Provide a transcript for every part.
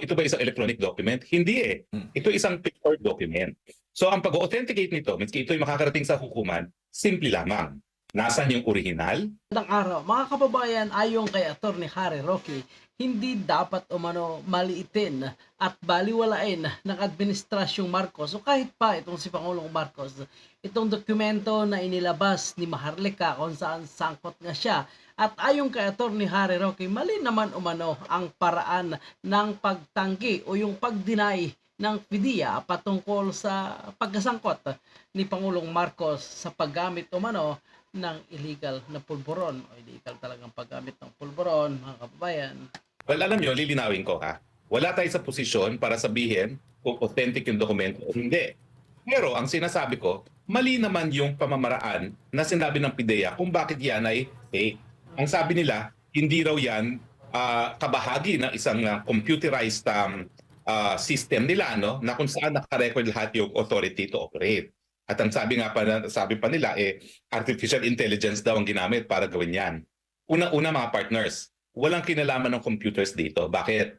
ito ba isang electronic document? Hindi eh. Ito isang paper document. So ang pag-authenticate nito, miski ito'y makakarating sa hukuman, simple lamang. Nasaan yung original? Magandang araw. Mga kababayan, ayon kay Atty. Harry Roque, hindi dapat umano maliitin at baliwalain ng Administrasyong Marcos o kahit pa itong si Pangulong Marcos. Itong dokumento na inilabas ni Maharlika kung saan sangkot nga siya. At ayon kay Atty. Harry Roque, mali naman umano ang paraan ng pagtanggi o yung pag-deny ng PDEA patungkol sa pagkasangkot ni Pangulong Marcos sa paggamit umano ng illegal na pulburon o illegal talagang paggamit ng pulburon, mga kababayan. Well, alam nyo, lilinawin ko ha. Wala tayo sa posisyon para sabihin kung authentic yung dokumento o hindi. Pero ang sinasabi ko, mali naman yung pamamaraan na sinabi ng PIDEA kung bakit yan ay fake. Ang sabi nila, hindi raw yan kabahagi ng isang computerized system nila, no, na kung saan nakarecord lahat yung authority to operate. At ang sabi pa nila, artificial intelligence daw ang ginamit para gawin yan. Una-una mga partners, walang kinalaman ng computers dito. Bakit?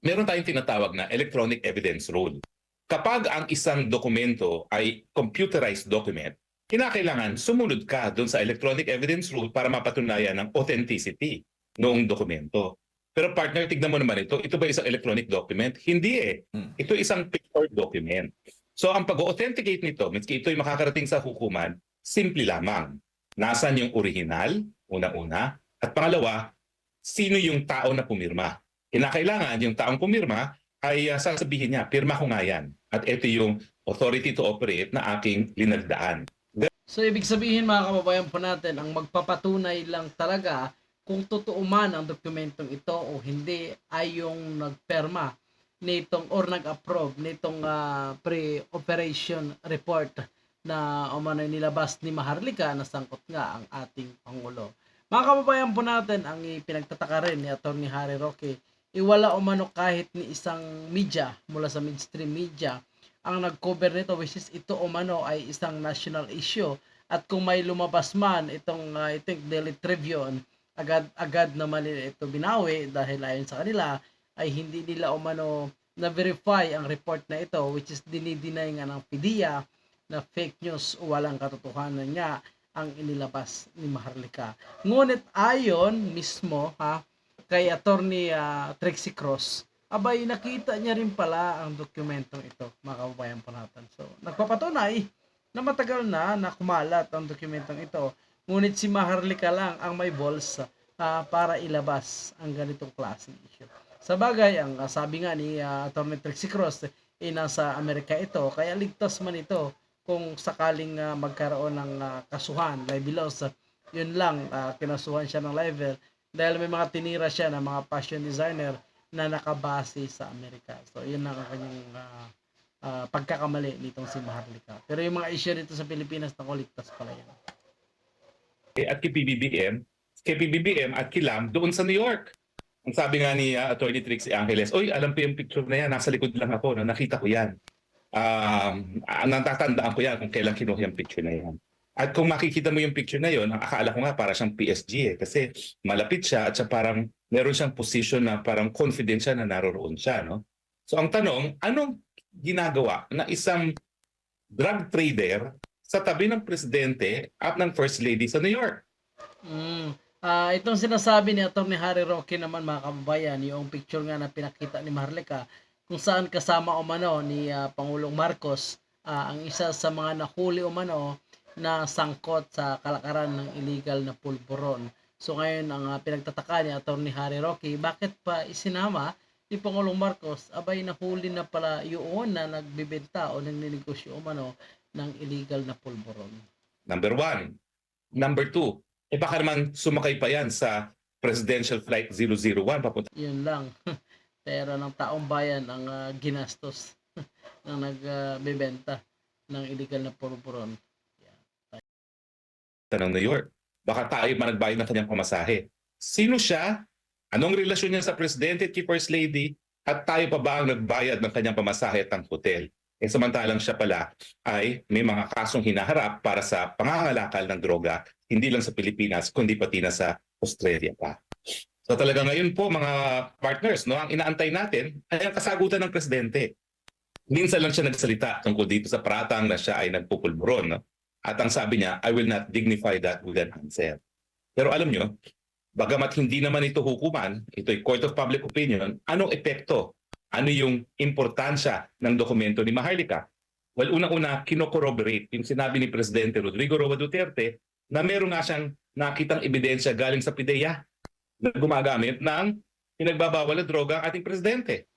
Meron tayong tinatawag na electronic evidence rule. Kapag ang isang dokumento ay computerized document, kinakailangan sumunod ka doon sa electronic evidence rule para mapatunayan ang authenticity noong dokumento. Pero partner, tignan mo naman ito ba isang electronic document? Hindi eh. Ito isang paper document. So ang pag-authenticate nito, miski ito'y makakarating sa hukuman, simple lamang. Nasaan yung original, una-una, at pangalawa, sino yung tao na pumirma. Kinakailangan yung taong pumirma ay sasabihin niya, pirma ko nga yan. At ito yung authority to operate na aking linagdaan. So ibig sabihin mga kababayan po natin, ang magpapatunay lang talaga kung totoo man ang dokumentong ito o hindi ay yung nagperma nitong or nag-approve nitong pre-operation report na umano nilabas ni Maharlika na sangkot nga ang ating Pangulo. Mga kababayan po natin, ang ipinagtataka rin ni Atty. Harry Roque, iwala umano kahit ni isang media mula sa mainstream media ang nag-cover nito, which is ito umano ay isang national issue. At kung may lumabas man itong I think Daily Tribune, agad naman ito binawi dahil ayon sa kanila ay hindi nila umano na-verify ang report na ito, which is dinideny nga ng PIDEA na fake news o walang katotohanan niya ang inilabas ni Maharlika. Ngunit ayon mismo kay Atty. Trixie Cross, abay nakita niya rin pala ang dokumentong ito, mga kababayan po natin. So nagpapatunay na matagal na kumalat ang dokumentong ito, ngunit si Maharlika lang ang may balls para ilabas ang ganitong klaseng issue. Sa bagay, ang sabi nga ni Atty. Trixie Cross, nasa Amerika ito, kaya ligtas man ito kung sakaling magkaroon ng kasuhan, libelous. Yun lang, kinasuhan siya ng libel dahil may mga tinira siya ng mga fashion designer na nakabase sa Amerika. So, yun lang ang kanyang pagkakamali nitong si Maharlika. Pero yung mga issue dito sa Pilipinas, ligtas pala yan. At kay PBBM at kilam doon sa New York. Ang sabi nga ni Atty. Trixie Angeles, oy, alam ko yung picture na yan, nasa likod lang ako, no? Nakita ko yan. Natatandaan ko yan kung kailan kinuha yung picture na yan. At kung makikita mo yung picture na yon, ang akala ko nga para siyang PSG kasi malapit siya at siya parang meron siyang position na parang confidential na naroroon siya. No? So ang tanong, anong ginagawa na isang drug trader sa tabi ng presidente at ng first lady sa New York? Itong sinasabi ni Atty. Harry Roque naman, mga kababayan, yung picture nga na pinakita ni Maharlika kung saan kasama umano ni Pangulong Marcos ang isa sa mga nahuli umano na sangkot sa kalakaran ng illegal na pulburon. So ngayon ang pinagtataka ni Atty. Harry Roque, bakit pa isinama ni Pangulong Marcos? Abay, nahuli na pala yun na nagbibenta o nagninegosyo umano ng illegal na pulburon. Number one. Number two, baka naman sumakay pa yan sa Presidential Flight 001 papunta. Yun lang. Pera ng taong bayan ang ginastos ng nagbebenta ng illegal na pulburon. Ng New York. Baka tayo man nagbayad ng kanyang pamasahe. Sino siya? Anong relasyon niya sa Presidente at kay First Lady? At tayo pa ba ang nagbayad ng kanyang pamasahe at ng hotel? Samantalang siya pala ay may mga kasong hinaharap para sa pangangalakal ng droga, hindi lang sa Pilipinas, kundi pati na sa Australia pa. So talaga ngayon po mga partners, no, ang inaantay natin ay ang kasagutan ng presidente. Minsan lang siya nagsalita tungkol dito sa pratang na siya ay nagpupulburon. No? At ang sabi niya, I will not dignify that with an answer. Pero alam nyo, bagamat hindi naman ito hukuman, ito'y court of public opinion, anong epekto? Ano yung importansya ng dokumento ni Maharlika? Well, unang-una, kinocorroborate yung sinabi ni Presidente Rodrigo Roa Duterte na meron nga siyang nakitang ebidensya galing sa PIDEA na gumagamit ng pinagbabawal na droga ang ating presidente.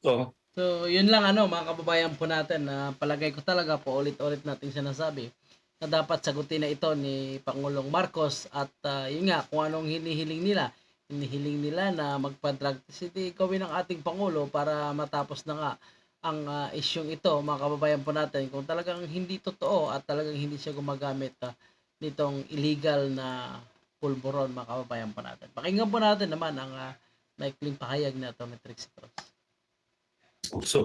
So, yun lang mga kababayan po natin na palagay ko talaga po ulit-ulit nating sinasabi na dapat sagutin na ito ni Pangulong Marcos at yun nga kung anong hinihiling nila. Hinihiling nila na magpa-drug test, gawin ng ating Pangulo para matapos na nga ang isyong ito mga kababayan po natin kung talagang hindi totoo at talagang hindi siya gumagamit nitong illegal na pulburon mga kababayan po natin. Pakinggan po natin naman ang maikling pahayag na ito ni Trixie Cross.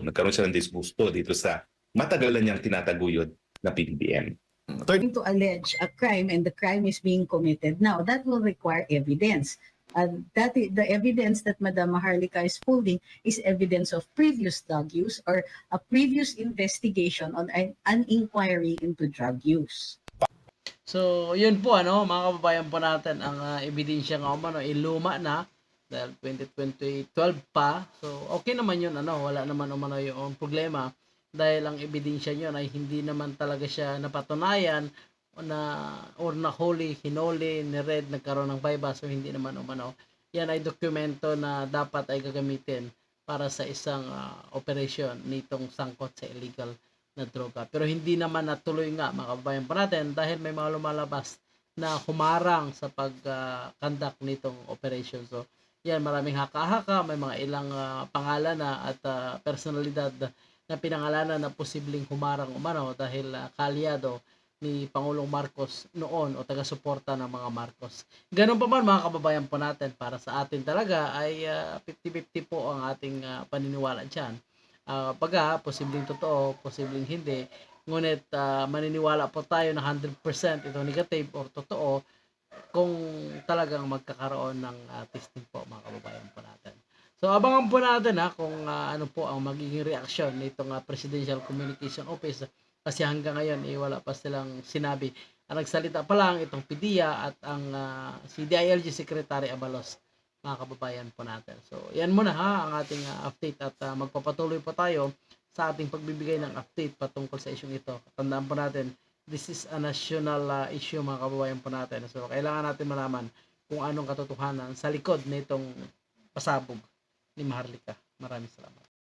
Nagkaroon siya ng disgusto dito sa matagal na niyang tinataguyod na PBBM. To allege a crime and the crime is being committed now, that will require evidence. The evidence that Madam Maharlika is holding is evidence of previous drug use or a previous investigation on an inquiry into drug use. So, yun po mga kababayan po natin, ang ebidensya nga luma na dahil 2012 pa. So, okay naman yun, wala naman yung problema dahil ang ebidensya yun ay hindi naman talaga siya napatunayan na or hinuli, ni Red, nagkaroon ng bypass, so hindi naman yan ay dokumento na dapat ay gagamitin para sa isang operation nitong sangkot sa illegal na droga. Pero hindi naman natuloy nga mga kababayan po natin dahil may mga lumalabas na humarang sa pag-conduct nitong operation. So, yan, maraming haka-haka, may mga ilang pangalan na at personalidad na pinangalanan na posibleng humarang dahil kalyado ni Pangulong Marcos noon o taga-suporta ng mga Marcos. Ganun pa man mga kababayan po natin, para sa atin talaga ay 50-50 po ang ating paniniwala dyan. Baga, posibleng totoo, posibleng hindi. Ngunit maniniwala po tayo na 100% ito negative or totoo kung talagang magkakaroon ng testing po mga kababayan po natin. So abangan po natin kung ano po ang magiging reaksyon nitong Presidential Communication Office kasi hanggang ngayon wala pa silang sinabi. Ang nagsalita pa lang itong PIDEA at ang si DILG Secretary Abalos mga kababayan po natin. So yan muna ang ating update at magpapatuloy po tayo sa ating pagbibigay ng update patungkol sa isyong ito. Tandaan po natin, this is a national issue mga kababayan po natin. So kailangan natin malaman kung anong katotohanan sa likod nitong pasabog ni Maharlika. Maraming salamat.